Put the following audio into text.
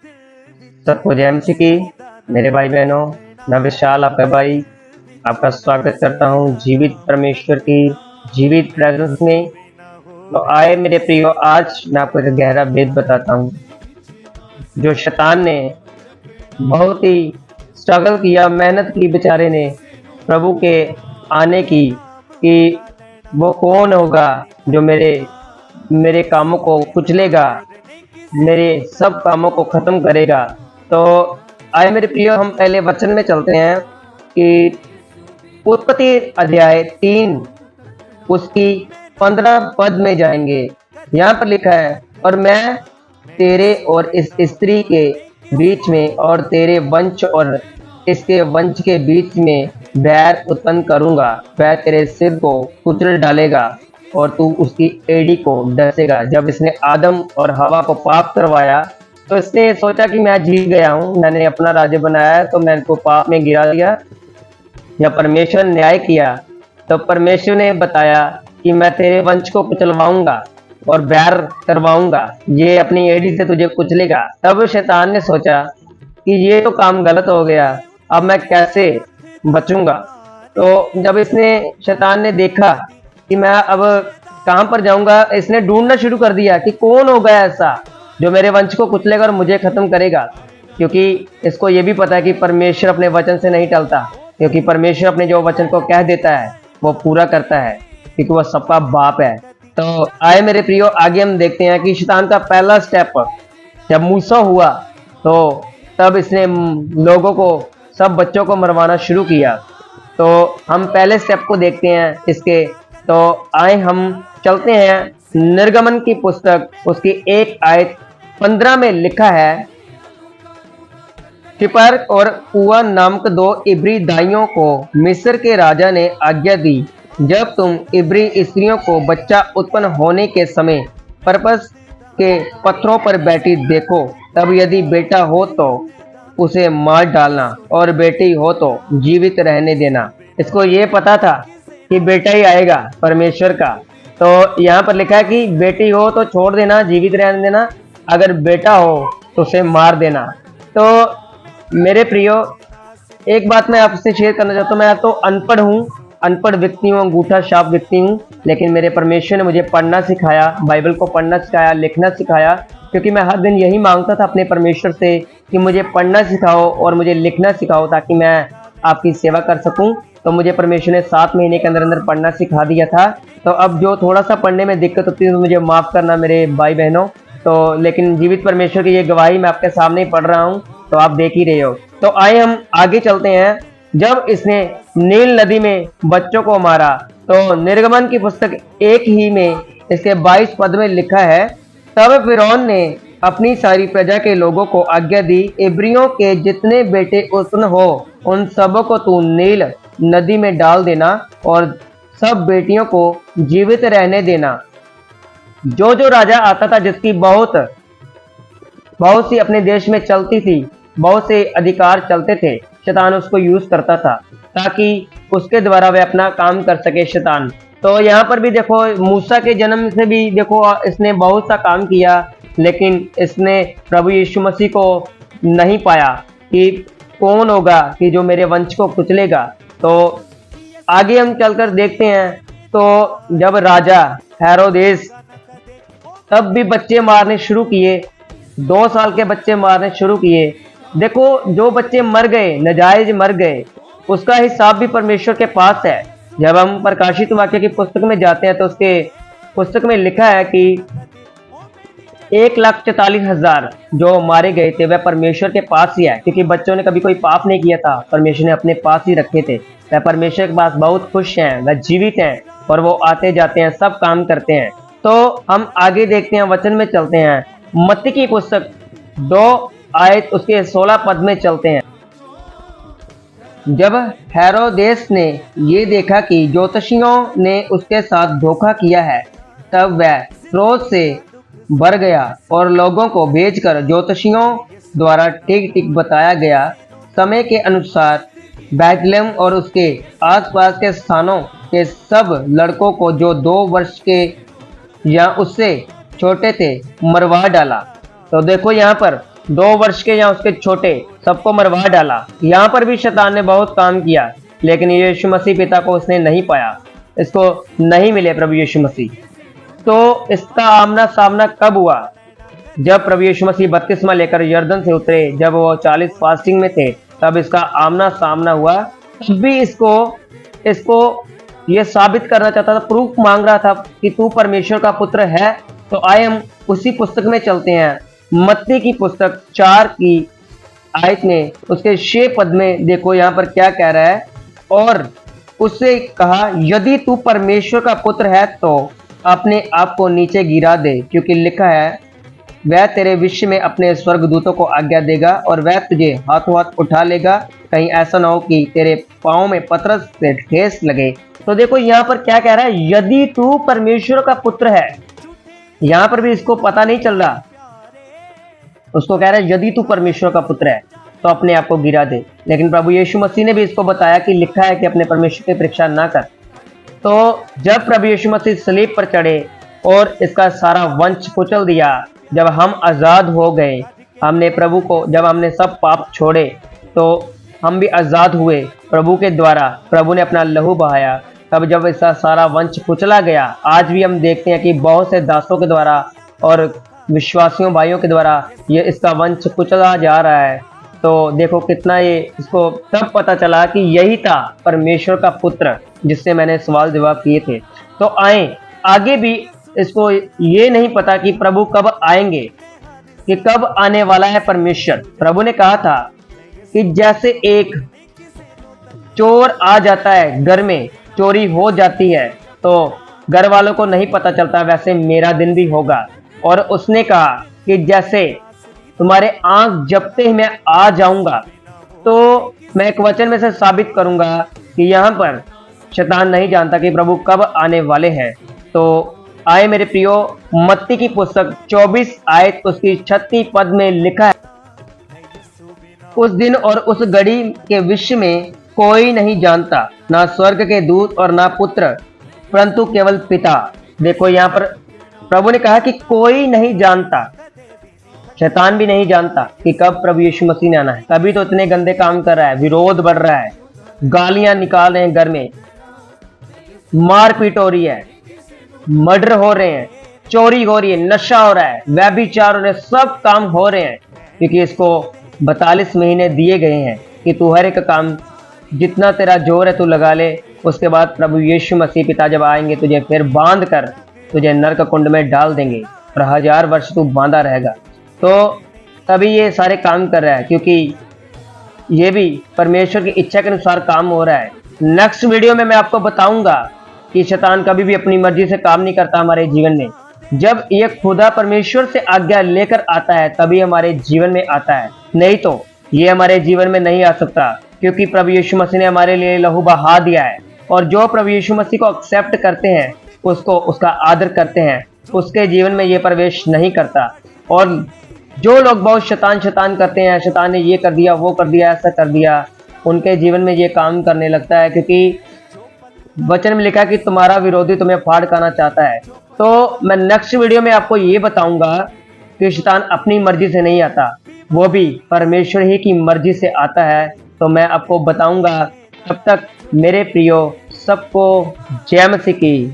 सबको जय मसीह की। मेरे भाई बहनों, मैं विशाल आपका भाई आपका स्वागत करता हूँ जीवित परमेश्वर की जीवित प्रेजेंस में। तो आए मेरे प्रियो, आज मैं आपको एक गहरा भेद बताता हूँ। जो शैतान ने बहुत ही स्ट्रगल किया, मेहनत की बेचारे ने प्रभु के आने की, कि वो कौन होगा जो मेरे मेरे कामों को कुचलेगा, मेरे सब कामों को खत्म करेगा। तो आए मेरे प्रियो, हम पहले वचन में चलते हैं कि उत्पत्ति अध्याय 3 उसकी 15 पद में जाएंगे। यहाँ पर लिखा है, और मैं तेरे और इस स्त्री के बीच में और तेरे वंश और इसके वंश के बीच में बैर उत्पन्न करूंगा। वह तेरे सिर को कुचल डालेगा और तू उसकी एड़ी को डसेगा। जब इसने आदम और हवा को पाप करवाया तो इसने सोचा कि मैं जीत गया हूँ, मैंने अपना राज्य बनाया है, तो मैंने को पाप में गिरा दिया। जब परमेश्वर ने न्याय किया तो परमेश्वर ने बताया कि मैं तेरे वंश को कुचलवाऊंगा और बैर करवाऊंगा, ये अपनी एड़ी से तुझे कुचलेगा। तब शैतान ने सोचा कि ये तो काम गलत हो गया, अब मैं कैसे बचूंगा। तो जब इसने शैतान ने देखा कि मैं अब कहाँ पर जाऊंगा, इसने ढूंढना शुरू कर दिया कि कौन होगा ऐसा जो मेरे वंश को कुचलेगा और मुझे खत्म करेगा। क्योंकि इसको ये भी पता है कि परमेश्वर अपने वचन से नहीं टलता, क्योंकि परमेश्वर अपने जो वचन को कह देता है वो पूरा करता है, क्योंकि वह सबका बाप है। तो आए मेरे प्रियो, आगे हम देखते हैं कि शैतान का पहला स्टेप जब मूसा हुआ तो तब इसने लोगों को, सब बच्चों को मरवाना शुरू किया। तो हम पहले स्टेप को देखते हैं इसके। तो आए हम चलते हैं निर्गमन की पुस्तक, उसकी 1 आयत 15 में लिखा है, शिपर और पुआ नामक 2 इब्री दाइयों को मिस्र के राजा ने आज्ञा दी, जब तुम इब्री स्त्रियों को बच्चा उत्पन्न होने के समय पर्पस के पत्थरों पर बैठी देखो, तब यदि बेटा हो तो उसे मार डालना और बेटी हो तो जीवित रहने देना। इसको ये पता था कि बेटा ही आएगा परमेश्वर का। तो यहाँ पर लिखा है कि बेटी हो तो छोड़ देना, जीवित रहने देना, अगर बेटा हो तो उसे मार देना। तो मेरे प्रियो, एक बात मैं आपसे शेयर करना चाहता हूँ। मैं तो अनपढ़ हूँ, अनपढ़ व्यक्ति हूँ, अंगूठा छाप व्यक्ति हूँ, लेकिन मेरे परमेश्वर ने मुझे पढ़ना सिखाया, बाइबल को पढ़ना सिखाया, लिखना सिखाया। क्योंकि मैं हर दिन यही मांगता था अपने परमेश्वर से कि मुझे पढ़ना सिखाओ और मुझे लिखना सिखाओ, ताकि मैं आपकी सेवा कर सकूं। तो मुझे परमेश्वर ने 7 महीने के अंदर अंदर पढ़ना सिखा दिया था। तो अब जो थोड़ा सा पढ़ने में दिक्कत होती है तो मुझे माफ़ करना मेरे भाई बहनों। तो लेकिन जीवित परमेश्वर की ये गवाही मैं आपके सामने ही पढ़ रहा हूँ, तो आप देख ही रहे हो। तो आइए हम आगे चलते हैं। जब इसने नील नदी में बच्चों को मारा, तो निर्गमन की पुस्तक 1 ही में इसके 22 पद में लिखा है, तब फिरौन ने अपनी सारी प्रजा के लोगों को आज्ञा दी, इब्रियों के जितने बेटे उत्पन्न हो उन सबों को तू नील नदी में डाल देना और सब बेटियों को जीवित रहने देना। जो जो राजा आता था, जिसकी बहुत बहुत सी अपने देश में चलती थी, बहुत से अधिकार चलते थे, शैतान उसको यूज करता था ताकि उसके द्वारा वह अपना काम कर सके शैतान। तो यहाँ पर भी देखो, मूसा के जन्म से भी देखो इसने बहुत सा काम किया, लेकिन इसने प्रभु यीशु मसीह को नहीं पाया कि कौन होगा कि जो मेरे वंश को कुचलेगा। तो आगे हम चलकर देखते हैं। तो जब राजा हेरोदेस तब भी बच्चे मारने शुरू किए, 2 साल के बच्चे मारने शुरू किए। देखो, जो बच्चे मर गए, नाजायज मर गए, उसका हिसाब भी परमेश्वर के पास है। जब हम प्रकाशित वाक्य की पुस्तक में जाते हैं तो उसके पुस्तक में लिखा है कि 1,44,000 जो मारे गए थे वह परमेश्वर के पास ही है, क्योंकि बच्चों ने कभी कोई पाप नहीं किया था, परमेश्वर ने अपने पास ही रखे थे। वह परमेश्वर के पास बहुत खुश हैं, वह जीवित हैं और वो आते जाते हैं, सब काम करते हैं। तो हम आगे देखते हैं, वचन में चलते हैं। मत्ती की पुस्तक 2 आयत उसके 16 पद में चलते हैं। जब हेरोदेस ने ये देखा कि ज्योतिषियों ने उसके साथ धोखा किया है, तब वह क्रोध से भर गया और लोगों को भेजकर ज्योतिषियों द्वारा ठीक ठीक बताया गया समय के अनुसार बैतलहम और उसके आसपास के स्थानों के सब लड़कों को जो 2 वर्ष के या उससे छोटे थे मरवा डाला। तो देखो, यहाँ पर 2 वर्ष के या उसके छोटे सबको मरवा डाला। यहाँ पर भी शैतान ने बहुत काम किया, लेकिन यीशु मसीह पिता को उसने नहीं पाया, इसको नहीं मिले प्रभु यीशु मसीह। तो इसका आमना सामना कब हुआ? जब प्रभु यीशु मसीह बपतिस्मा लेकर यरदन से उतरे, जब वो 40 फास्टिंग में थे, तब इसका आमना सामना हुआ। तब भी इसको ये साबित करना चाहता था, प्रूफ मांग रहा था कि तू परमेश्वर का पुत्र है। तो आए हम उसी पुस्तक में चलते हैं, मत्ती की पुस्तक 4 की आयत में उसके 6 पद में देखो यहाँ पर क्या कह रहा है। और उससे कहा, यदि तू परमेश्वर का पुत्र है तो अपने आप को नीचे गिरा दे, क्योंकि लिखा है, वह तेरे विषय में अपने स्वर्गदूतों को आज्ञा देगा और वह तुझे हाथों हाथ उठा लेगा, कहीं ऐसा ना हो कि तेरे पाँव में पत्थर से ठेस लगे। तो देखो यहाँ पर क्या कह रहा है, यदि तू परमेश्वर का पुत्र है। यहाँ पर भी इसको पता नहीं चल रहा, उसको कह रहा है यदि तू परमेश्वर का पुत्र है तो अपने आप को गिरा दे। लेकिन प्रभु यीशु मसीह ने भी इसको बताया कि लिखा है कि अपने परमेश्वर की परीक्षा ना कर। तो जब प्रभु यीशु मसीह सलीब पर चढ़े और इसका सारा वंश कुचल दिया, जब हम आज़ाद हो गए, हमने प्रभु को, जब हमने सब पाप छोड़े तो हम भी आज़ाद हुए प्रभु के द्वारा। प्रभु ने अपना लहू बहाया, तब जब इसका सारा वंश कुचला गया। आज भी हम देखते हैं कि बहुत से दासों के द्वारा और विश्वासियों भाइयों के द्वारा ये इसका वंश कुचला जा रहा है। तो देखो कितना ये, इसको तब पता चला कि यही था परमेश्वर का पुत्र जिससे मैंने सवाल जवाब किए थे। तो आए आगे भी, इसको ये नहीं पता कि प्रभु कब आएंगे, कि कब आने वाला है परमेश्वर। प्रभु ने कहा था कि जैसे एक चोर आ जाता है, घर में चोरी हो जाती है तो घर वालों को नहीं पता चलता, वैसे मेरा दिन भी होगा। और उसने कहा कि जैसे तुम्हारे आंख जपते ही मैं आ जाऊंगा। तो मैं एक वचन में से साबित करूंगा कि यहाँ पर शैतान नहीं जानता कि प्रभु कब आने वाले हैं। तो आए मेरे प्रियो, मत्ती की पुस्तक 24 आयत उसकी 36 पद में लिखा है, उस दिन और उस घड़ी के विषय में कोई नहीं जानता, ना स्वर्ग के दूत और ना पुत्र, परंतु केवल पिता। देखो यहाँ पर प्रभु ने कहा कि कोई नहीं जानता, शैतान भी नहीं जानता कि कब प्रभु यीशु मसीह ने आना है। तभी तो इतने गंदे काम कर रहा है, विरोध बढ़ रहा है, गालियां निकाल रहे हैं, घर में मारपीट हो रही है, मर्डर हो रहे हैं, चोरी हो रही है, नशा हो रहा है, व्यभिचार हो रहे हैं, सब काम हो रहे हैं। क्योंकि इसको 42 महीने दिए गए हैं कि तू हर एक काम जितना तेरा जोर है तू लगा ले। उसके बाद प्रभु यीशु मसीह पिता जब आएंगे तुझे फिर बांध कर तुझे नरक कुंड में डाल देंगे और 1000 वर्ष तू बांधा रहेगा। तो तभी ये सारे काम कर रहा है, क्योंकि ये भी परमेश्वर की इच्छा के अनुसार काम हो रहा है। नेक्स्ट वीडियो में मैं आपको बताऊंगा कि शैतान कभी भी अपनी मर्जी से काम नहीं करता हमारे जीवन में। जब ये खुदा परमेश्वर से आज्ञा लेकर आता है तभी हमारे जीवन में आता है, नहीं तो ये हमारे जीवन में नहीं आ सकता। क्योंकि प्रभु यीशु मसीह ने हमारे लिए लहू बहा दिया है, और जो प्रभु यीशु मसीह को एक्सेप्ट करते हैं, उसको उसका आदर करते हैं, उसके जीवन में ये प्रवेश नहीं करता। और जो लोग बहुत शैतान करते हैं, शैतान ने ये कर दिया, वो कर दिया, ऐसा कर दिया, उनके जीवन में ये काम करने लगता है। क्योंकि वचन में लिखा कि तुम्हारा विरोधी तुम्हें फाड़ खाना चाहता है। तो मैं नेक्स्ट वीडियो में आपको ये बताऊंगा कि शैतान अपनी मर्जी से नहीं आता, वो भी परमेश्वर ही की मर्जी से आता है। तो मैं आपको बताऊंगा। तब तक मेरे प्रियो, सबको जय मसीह की।